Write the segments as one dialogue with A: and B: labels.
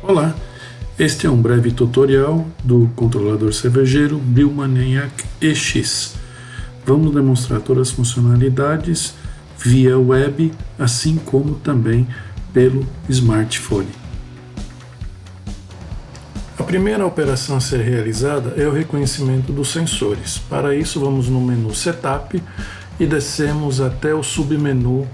A: Olá, este é um breve tutorial do controlador cervejeiro Brewmaniac EX. Vamos demonstrar todas as funcionalidades via web, assim como também pelo smartphone. A primeira operação a ser realizada é o reconhecimento dos sensores. Para isso, vamos no menu Setup e descemos até o submenu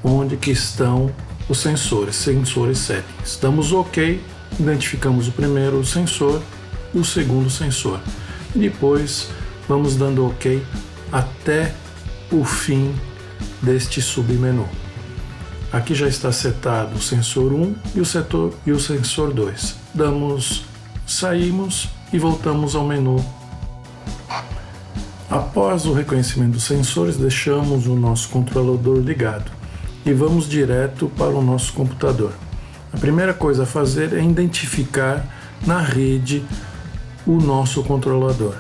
A: onde que estão os sensores settings. Damos OK, identificamos o primeiro sensor, o segundo sensor. E depois vamos dando OK até o fim deste submenu. Aqui já está setado o sensor 1 e o sensor 2. Saímos e voltamos ao menu. Após o reconhecimento dos sensores, deixamos o nosso controlador ligado e vamos direto para o nosso computador. A primeira coisa a fazer é identificar na rede o nosso controlador.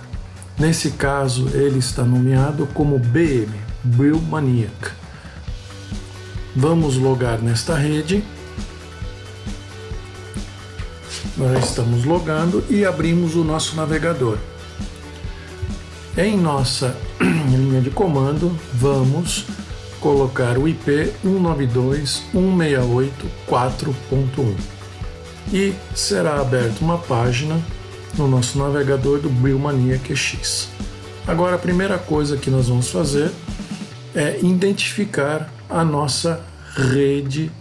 A: Nesse caso, ele está nomeado como BM, Brewmaniac. Vamos logar nesta rede. Nós estamos logando e abrimos o nosso navegador. Em nossa linha de comando, vamos colocar o IP 192.168.4.1 e será aberta uma página no nosso navegador do Brewmaniac EX. Agora, a primeira coisa que nós vamos fazer é identificar a nossa rede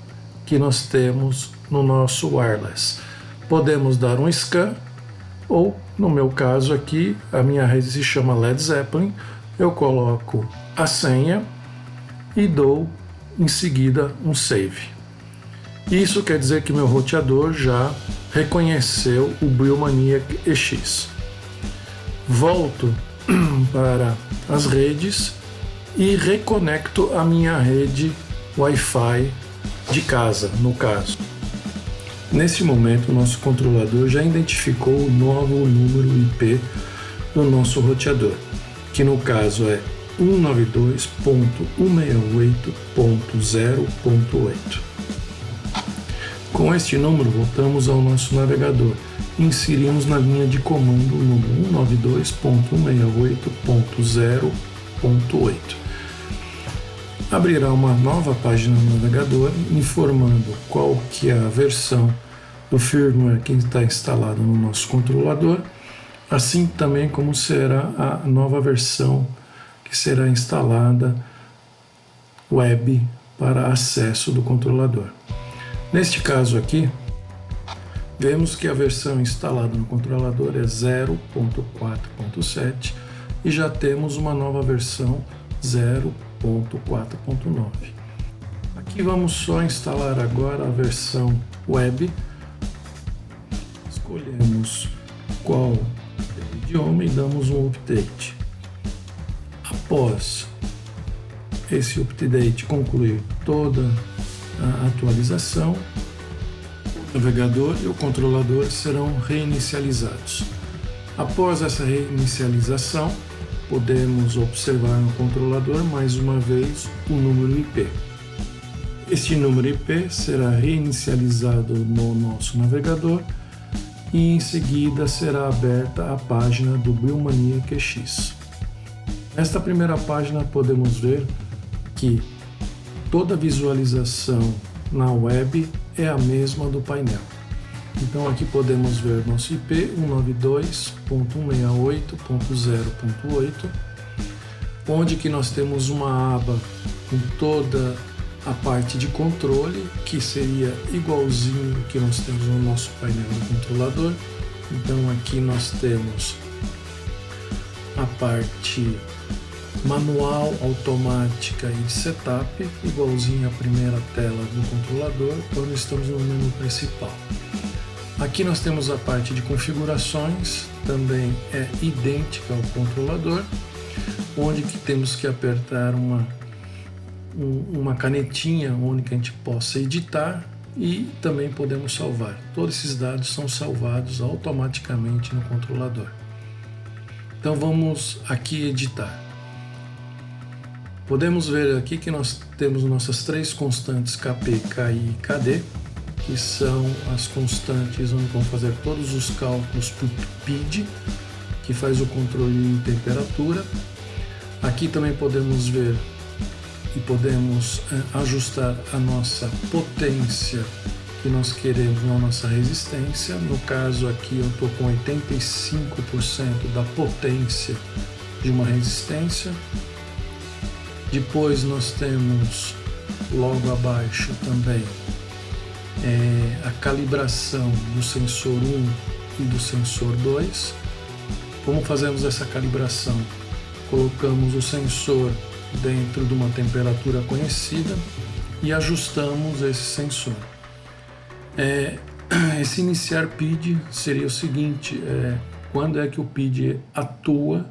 A: que nós temos no nosso wireless. Podemos dar um scan ou, no meu caso aqui, a minha rede se chama Led Zeppelin, eu coloco a senha e dou em seguida um save. Isso quer dizer que meu roteador já reconheceu o Brewmaniac EX. Volto para as redes e reconecto a minha rede Wi-Fi de casa, no caso. Nesse momento, o nosso controlador já identificou o novo número IP do nosso roteador, que no caso é 192.168.0.8. Com este número, voltamos ao nosso navegador e inserimos na linha de comando o número 192.168.0.8. Abrirá uma nova página no navegador informando qual que é a versão do firmware que está instalado no nosso controlador, assim também como será a nova versão que será instalada web para acesso do controlador. Neste caso aqui, vemos que a versão instalada no controlador é 0.4.7 e já temos uma nova versão 0.4.9. Aqui vamos só instalar agora a versão web. Escolhemos qual é o idioma e damos um update. Após esse update concluir toda a atualização, o navegador e o controlador serão reinicializados. Após essa reinicialização, podemos observar no controlador mais uma vez o número IP. Este número IP será reinicializado no nosso navegador e em seguida será aberta a página do Brewmaniac EX. Nesta primeira página podemos ver que toda a visualização na web é a mesma do painel. Então aqui podemos ver nosso IP 192.168.0.8, onde que nós temos uma aba com toda a parte de controle, que seria igualzinho que nós temos no nosso painel do controlador. Então aqui nós temos a parte manual, automática e de setup, igualzinho à primeira tela do controlador, quando estamos no menu principal. Aqui nós temos a parte de configurações, também é idêntica ao controlador, onde que temos que apertar uma canetinha onde que a gente possa editar e também podemos salvar. Todos esses dados são salvados automaticamente no controlador. Então vamos aqui editar. Podemos ver aqui que nós temos nossas três constantes KP, KI e KD, que são as constantes onde vão fazer todos os cálculos para o PID, que faz o controle de temperatura. Aqui também podemos ver e podemos ajustar a nossa potência que nós queremos na nossa resistência. No caso aqui eu estou com 85% da potência de uma resistência. Depois nós temos logo abaixo também a calibração do sensor 1 e do sensor 2. Como fazemos essa calibração? Colocamos o sensor dentro de uma temperatura conhecida e ajustamos esse sensor. Esse iniciar PID seria o seguinte: quando é que o PID atua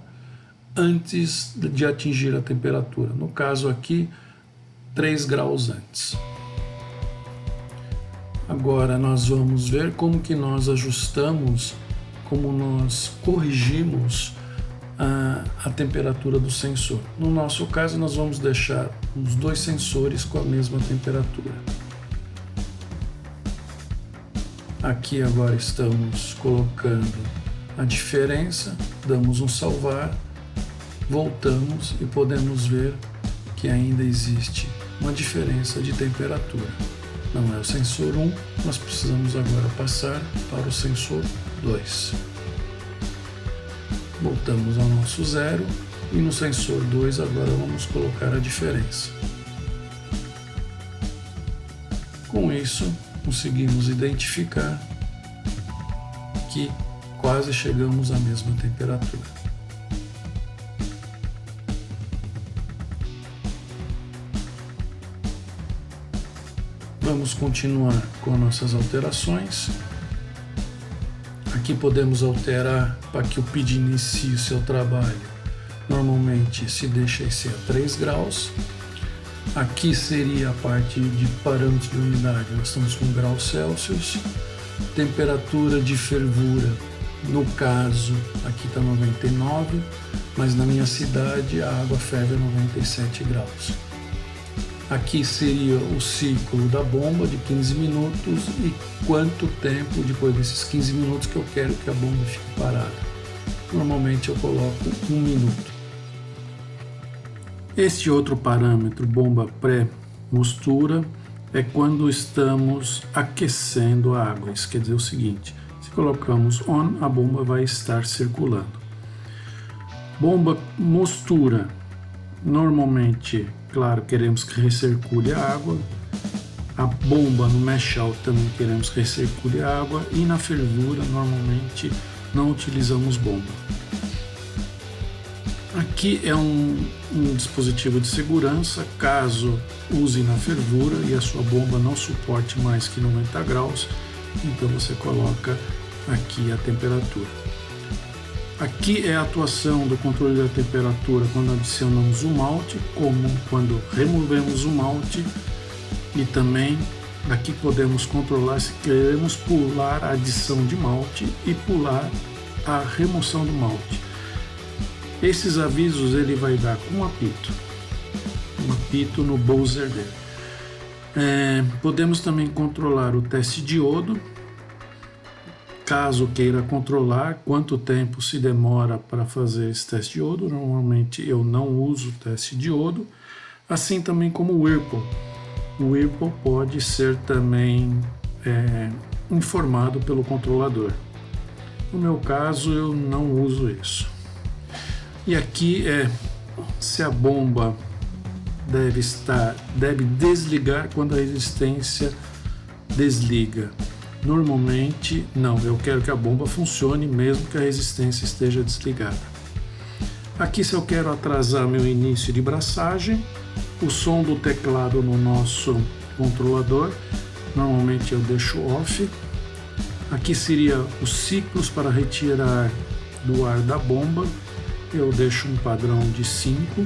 A: antes de atingir a temperatura? No caso aqui, 3 graus antes. Agora nós vamos ver como que nós ajustamos, como nós corrigimos a temperatura do sensor. No nosso caso, nós vamos deixar os 2 sensores com a mesma temperatura. Aqui agora estamos colocando a diferença, damos um salvar, voltamos e podemos ver que ainda existe uma diferença de temperatura. Não é o sensor 1, nós precisamos agora passar para o sensor 2. Voltamos ao nosso 0 e no sensor 2 agora vamos colocar a diferença. Com isso, conseguimos identificar que quase chegamos à mesma temperatura. Vamos continuar com nossas alterações. Aqui podemos alterar para que o PID inicie o seu trabalho. Normalmente se deixa esse a 3 graus. Aqui seria a parte de parâmetros de unidade. Nós estamos com graus Celsius. Temperatura de fervura, no caso, aqui está 99, mas na minha cidade a água ferve a 97 graus. Aqui seria o ciclo da bomba de 15 minutos e quanto tempo depois desses 15 minutos que eu quero que a bomba fique parada. Normalmente eu coloco 1 minuto. Este outro parâmetro, bomba pré-mostura, é quando estamos aquecendo a água. Isso quer dizer o seguinte: se colocamos on, a bomba vai estar circulando. Bomba mostura, normalmente, claro, queremos que recircule a água. A bomba no mesh out também queremos que recircule a água. E na fervura, normalmente, não utilizamos bomba. Aqui é um dispositivo de segurança, caso use na fervura e a sua bomba não suporte mais que 90 graus, então você coloca aqui a temperatura. Aqui é a atuação do controle da temperatura quando adicionamos o malte, como quando removemos o malte, e também aqui podemos controlar se queremos pular a adição de malte e pular a remoção do malte. Esses avisos ele vai dar com um apito no buzzer dele. Podemos também controlar o teste de iodo, caso queira controlar quanto tempo se demora para fazer esse teste de iodo. Normalmente eu não uso teste de iodo, assim também como o Whirlpool. O Whirlpool pode ser também informado pelo controlador. No meu caso eu não uso isso. E aqui se a bomba deve desligar quando a resistência desliga. Normalmente não, eu quero que a bomba funcione mesmo que a resistência esteja desligada. Aqui, se eu quero atrasar meu início de braçagem, o som do teclado no nosso controlador, normalmente eu deixo off. Aqui seria os ciclos para retirar do ar da bomba. Eu deixo um padrão de 5.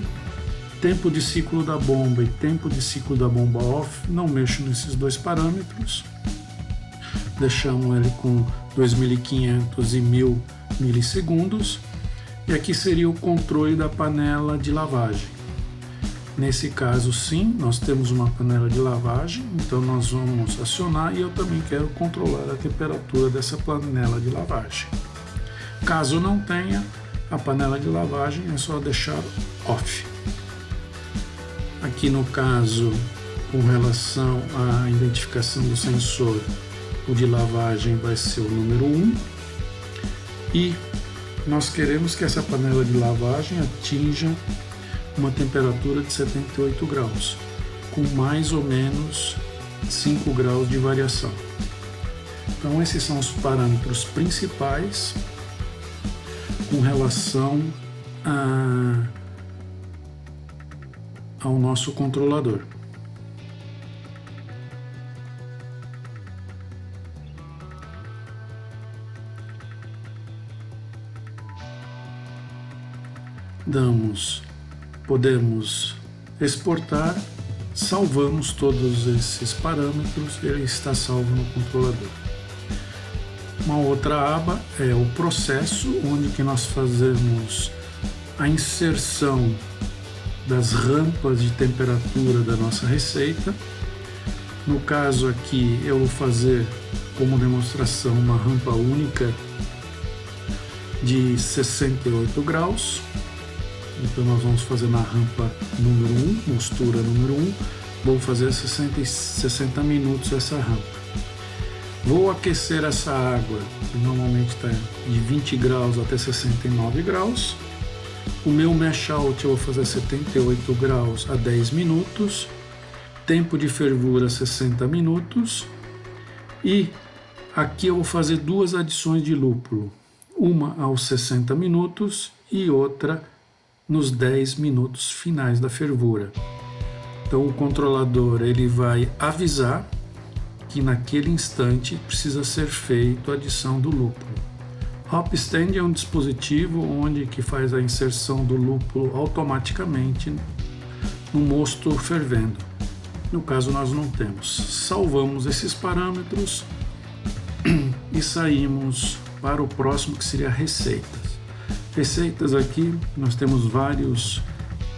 A: Tempo de ciclo da bomba e tempo de ciclo da bomba off, não mexo nesses 2 parâmetros. Deixamos ele com 2.500 e 1.000 milissegundos. E aqui seria o controle da panela de lavagem. Nesse caso, sim, nós temos uma panela de lavagem, então nós vamos acionar e eu também quero controlar a temperatura dessa panela de lavagem. Caso não tenha a panela de lavagem, é só deixar off. Aqui no caso, com relação à identificação do sensor, o de lavagem vai ser o número 1 e nós queremos que essa panela de lavagem atinja uma temperatura de 78 graus, com mais ou menos 5 graus de variação. Então esses são os parâmetros principais com relação ao nosso controlador. Podemos exportar, salvamos todos esses parâmetros, ele está salvo no controlador. Uma outra aba é o processo, onde que nós fazemos a inserção das rampas de temperatura da nossa receita. No caso aqui eu vou fazer como demonstração uma rampa única de 68 graus. Então nós vamos fazer na rampa número 1, mostura número 1, vou fazer 60 minutos essa rampa. Vou aquecer essa água, que normalmente está de 20 graus até 69 graus. O meu mash out eu vou fazer 78 graus a 10 minutos, tempo de fervura 60 minutos. E aqui eu vou fazer duas adições de lúpulo, uma aos 60 minutos e outra nos 10 minutos finais da fervura. Então o controlador ele vai avisar que naquele instante precisa ser feito a adição do lúpulo. Hop Stand é um dispositivo onde que faz a inserção do lúpulo automaticamente no mosto fervendo. No caso nós não temos. Salvamos esses parâmetros e saímos para o próximo, que seria receitas. Receitas aqui nós temos vários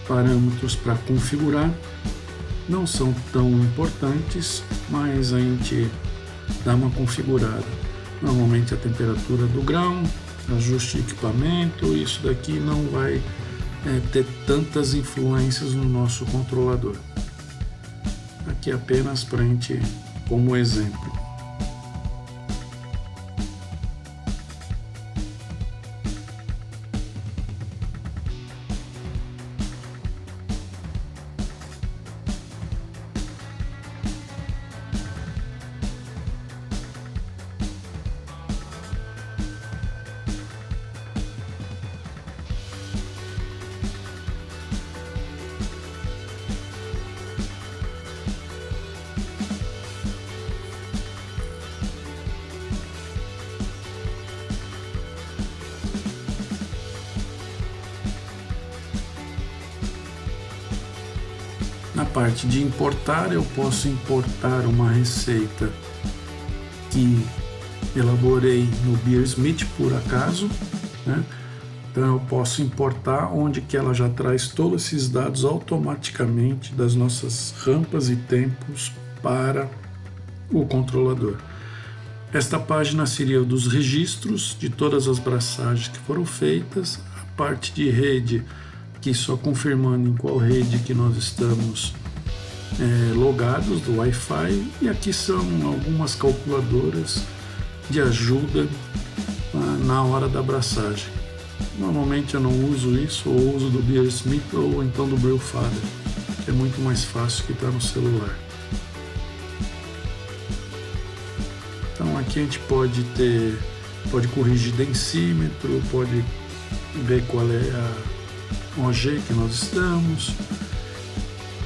A: parâmetros para configurar, não são tão importantes, mas a gente dá uma configurada. Normalmente a temperatura do grão, ajuste de equipamento, isso daqui não vai ter tantas influências no nosso controlador. Aqui apenas para a gente como exemplo. Na parte de importar, eu posso importar uma receita que elaborei no Beersmith por acaso, né? Então eu posso importar onde que ela já traz todos esses dados automaticamente das nossas rampas e tempos para o controlador. Esta página seria dos registros de todas as braçagens que foram feitas, a parte de rede, aqui só confirmando em qual rede que nós estamos logados do Wi-Fi, e aqui são algumas calculadoras de ajuda na hora da abraçagem. Normalmente eu não uso isso, ou uso do Beersmith ou então do Brewfather, que é muito mais fácil que está no celular. Então aqui a gente pode corrigir densímetro, pode ver qual é a OG que nós estamos.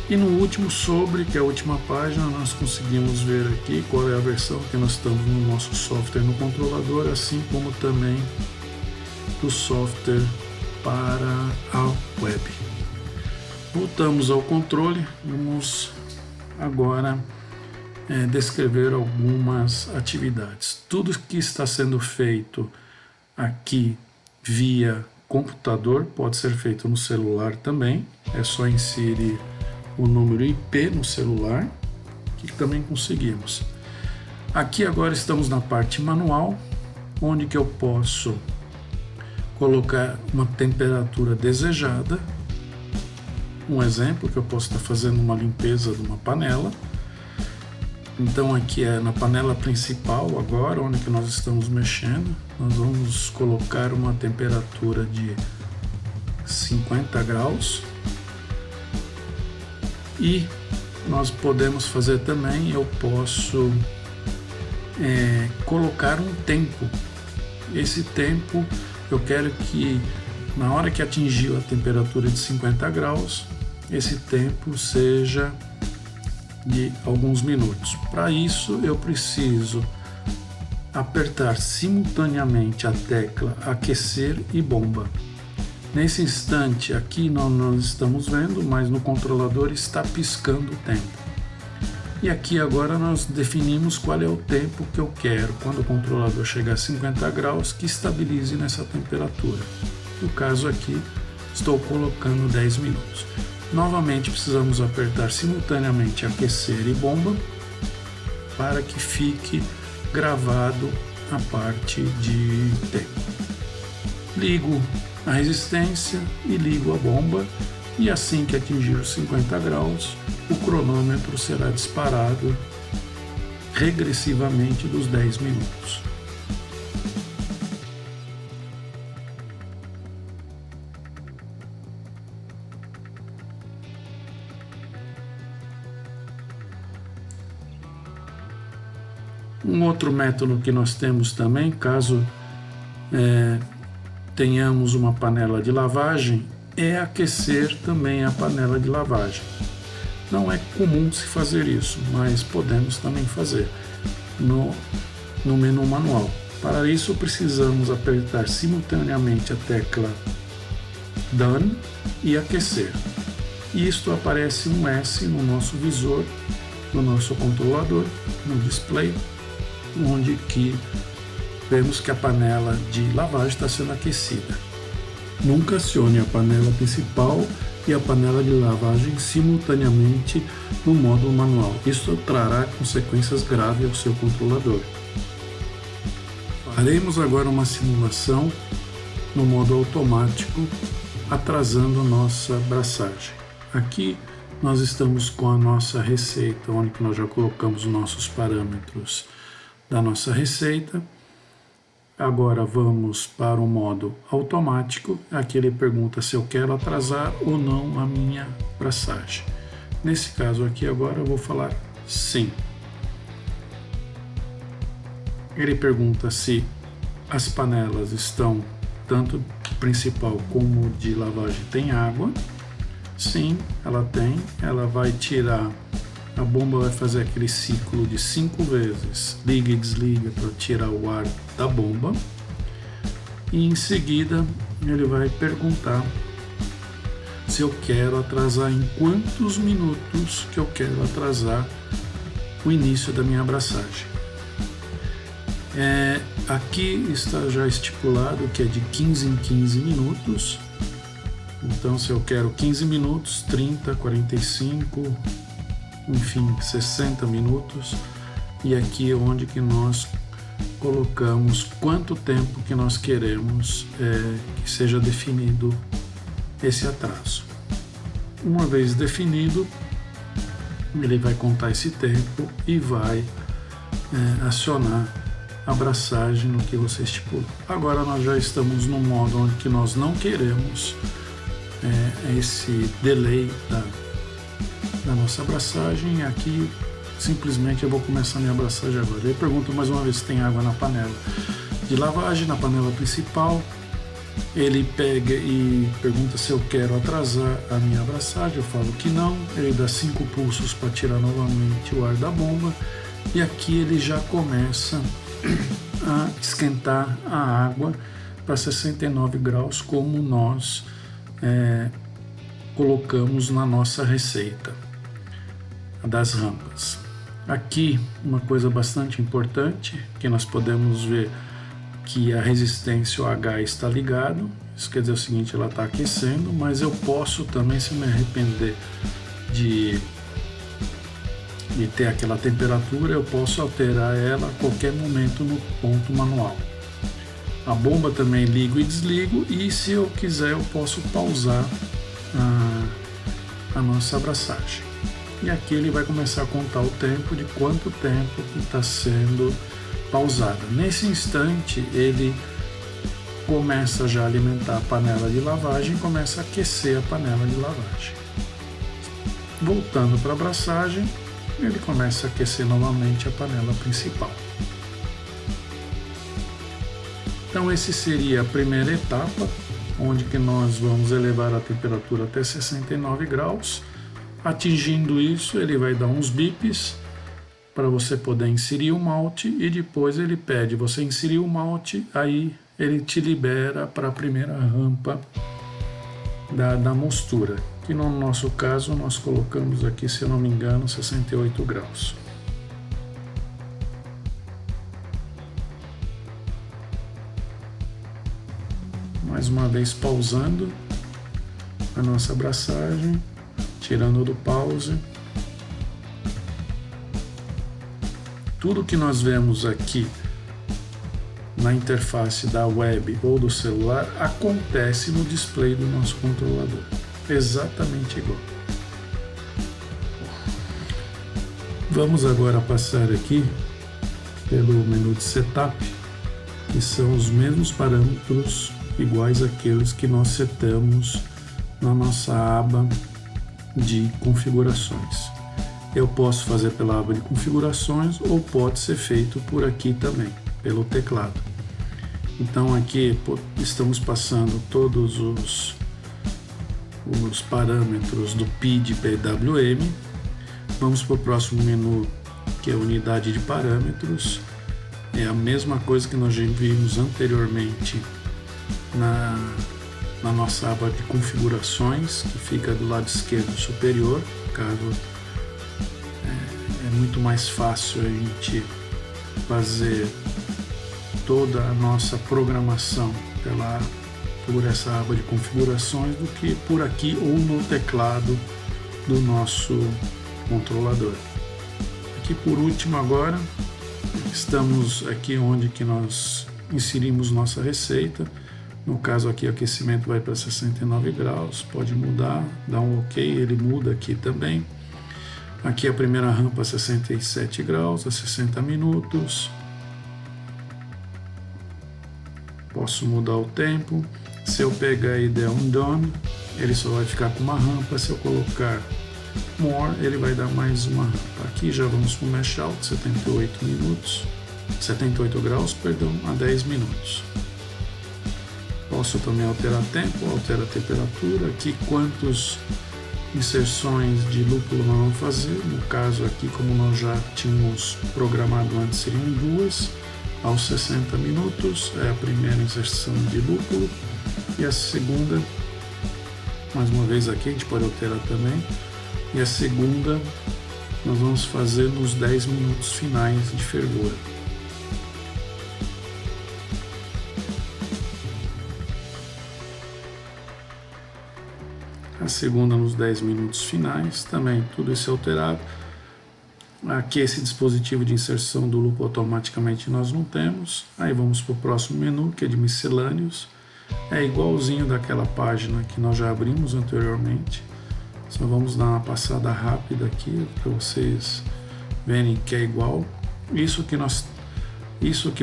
A: E no último sobre, que é a última página, nós conseguimos ver aqui qual é a versão que nós estamos no nosso software no controlador, assim como também do software para a web. Voltamos ao controle, vamos agora descrever algumas atividades. Tudo que está sendo feito aqui via computador pode ser feito no celular também, é só inserir o número IP no celular, que também conseguimos. Aqui agora estamos na parte manual, onde que eu posso colocar uma temperatura desejada. Um exemplo que eu posso estar fazendo uma limpeza de uma panela. Então aqui é na panela principal agora, onde que nós estamos mexendo. Nós vamos colocar uma temperatura de 50 graus. E nós podemos fazer também, eu posso colocar um tempo. Esse tempo eu quero que na hora que atingiu a temperatura de 50 graus, esse tempo seja de alguns minutos. Para isso eu preciso apertar simultaneamente a tecla aquecer e bomba. Nesse instante aqui nós estamos vendo, mas no controlador está piscando o tempo. E aqui agora nós definimos qual é o tempo que eu quero, quando o controlador chegar a 50 graus, que estabilize nessa temperatura. No caso aqui, estou colocando 10 minutos. Novamente precisamos apertar simultaneamente aquecer e bomba, para que fique gravado a parte de tempo. Ligo a resistência e ligo a bomba, e assim que atingir os 50 graus, o cronômetro será disparado regressivamente dos 10 minutos. Um outro método que nós temos também, caso tenhamos uma panela de lavagem, é aquecer também a panela de lavagem. Não é comum se fazer isso, mas podemos também fazer no menu manual. Para isso precisamos apertar simultaneamente a tecla Done e aquecer. Isto aparece um S no nosso visor, no nosso controlador, no display, onde que vemos que a panela de lavagem está sendo aquecida. Nunca acione a panela principal e a panela de lavagem simultaneamente no modo manual. Isso trará consequências graves ao seu controlador. Faremos agora uma simulação no modo automático, atrasando nossa braçagem. Aqui nós estamos com a nossa receita, onde nós já colocamos os nossos parâmetros da nossa receita. Agora vamos para o modo automático. Aqui ele pergunta se eu quero atrasar ou não a minha braçagem. Nesse caso aqui agora eu vou falar sim. Ele pergunta se as panelas estão, tanto principal como de lavagem, tem água. Sim, ela tem. Ela vai tirar, a bomba vai fazer aquele ciclo de 5 vezes, liga e desliga para tirar o ar da bomba. E em seguida ele vai perguntar se eu quero atrasar, em quantos minutos que eu quero atrasar o início da minha abraçagem. Aqui está já estipulado que é de 15 em 15 minutos. Então se eu quero 15 minutos, 30, 45, enfim, 60 minutos. E aqui é onde que nós colocamos quanto tempo que nós queremos que seja definido esse atraso. Uma vez definido, ele vai contar esse tempo e vai acionar a abraçagem no que você estipulou. Agora nós já estamos no modo onde que nós não queremos esse delay da nossa abraçagem. Aqui simplesmente eu vou começar a minha abraçagem agora. Ele pergunta mais uma vez se tem água na panela de lavagem, na panela principal. Ele pega e pergunta se eu quero atrasar a minha abraçagem. Eu falo que não. Ele dá 5 pulsos para tirar novamente o ar da bomba. E aqui ele já começa a esquentar a água para 69 graus, como nós colocamos na nossa receita das rampas. Aqui uma coisa bastante importante, que nós podemos ver que a resistência, o H, está ligado. Isso quer dizer o seguinte, ela está aquecendo, mas eu posso também, se me arrepender de ter aquela temperatura, eu posso alterar ela a qualquer momento no ponto manual. A bomba também ligo e desligo, e se eu quiser eu posso pausar a nossa abraçagem. E aqui ele vai começar a contar o tempo, de quanto tempo está sendo pausada. Nesse instante ele começa já a alimentar a panela de lavagem e começa a aquecer a panela de lavagem. Voltando para a abraçagem, ele começa a aquecer novamente a panela principal. Então esse seria a primeira etapa, onde que nós vamos elevar a temperatura até 69 graus. Atingindo isso, ele vai dar uns bips para você poder inserir o malte, e depois ele pede você inserir o malte, aí ele te libera para a primeira rampa da mostura, que no nosso caso nós colocamos aqui, se eu não me engano, 68 graus. Mais uma vez pausando a nossa abraçagem, tirando do pause. Tudo que nós vemos aqui na interface da web ou do celular acontece no display do nosso controlador, exatamente igual. Vamos agora passar aqui pelo menu de setup, que são os mesmos parâmetros iguais àqueles que nós setamos na nossa aba de configurações. Eu posso fazer pela aba de configurações ou pode ser feito por aqui também, pelo teclado. Então aqui estamos passando todos os parâmetros do PID PWM. Vamos para o próximo menu, que é a unidade de parâmetros. É a mesma coisa que nós já vimos anteriormente na nossa aba de configurações, que fica do lado esquerdo superior. Caso é muito mais fácil a gente fazer toda a nossa programação por essa aba de configurações do que por aqui ou no teclado do nosso controlador. Aqui por último agora, estamos aqui onde que nós inserimos nossa receita. No caso aqui o aquecimento vai para 69 graus, pode mudar, dá um OK, ele muda aqui também. Aqui a primeira rampa 67 graus, a 60 minutos. Posso mudar o tempo. Se eu pegar e der um done, ele só vai ficar com uma rampa. Se eu colocar more, ele vai dar mais uma rampa. Aqui já vamos para o mesh out, 78 graus, a 10 minutos. Posso também alterar tempo, alterar a temperatura. Aqui quantas inserções de lúpulo nós vamos fazer. No caso aqui, como nós já tínhamos programado antes, seriam 2. Aos 60 minutos é a primeira inserção de lúpulo, e a segunda, mais uma vez aqui a gente pode alterar também, e a segunda nós vamos fazer nos 10 minutos finais de fervura. A segunda nos 10 minutos finais, também tudo isso é alterado. Aqui esse dispositivo de inserção do lúpulo automaticamente nós não temos. Aí vamos para o próximo menu, que é de miscelâneos. É igualzinho daquela página que nós já abrimos anteriormente. Só vamos dar uma passada rápida aqui para vocês verem que é igual. Isso que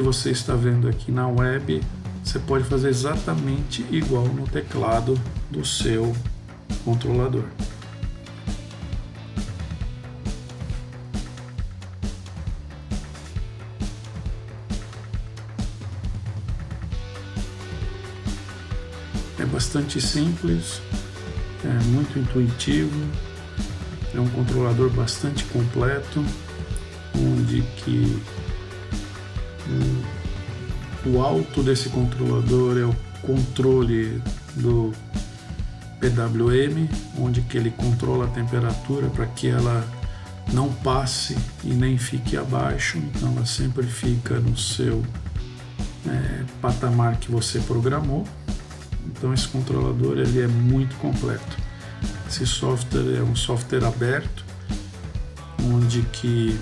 A: você está vendo aqui na web, você pode fazer exatamente igual no teclado do seu controlador. É bastante simples, é muito intuitivo, é um controlador bastante completo, onde que o alto desse controlador é o controle do PWM, onde que ele controla a temperatura para que ela não passe e nem fique abaixo, então ela sempre fica no seu patamar que você programou. Então esse controlador ele é muito completo. Esse software é um software aberto, onde que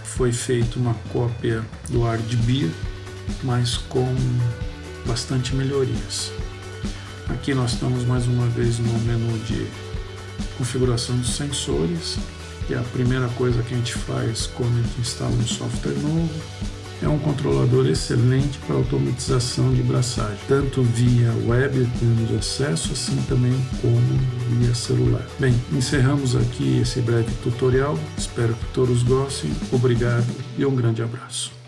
A: foi feita uma cópia do ArcBeer, mas com bastante melhorias. Aqui nós estamos mais uma vez no menu de configuração dos sensores, que é a primeira coisa que a gente faz quando a gente instala um software novo. É um controlador excelente para automatização de braçagem, tanto via web, tendo acesso, assim também como via celular. Bem, encerramos aqui esse breve tutorial, espero que todos gostem, obrigado e um grande abraço.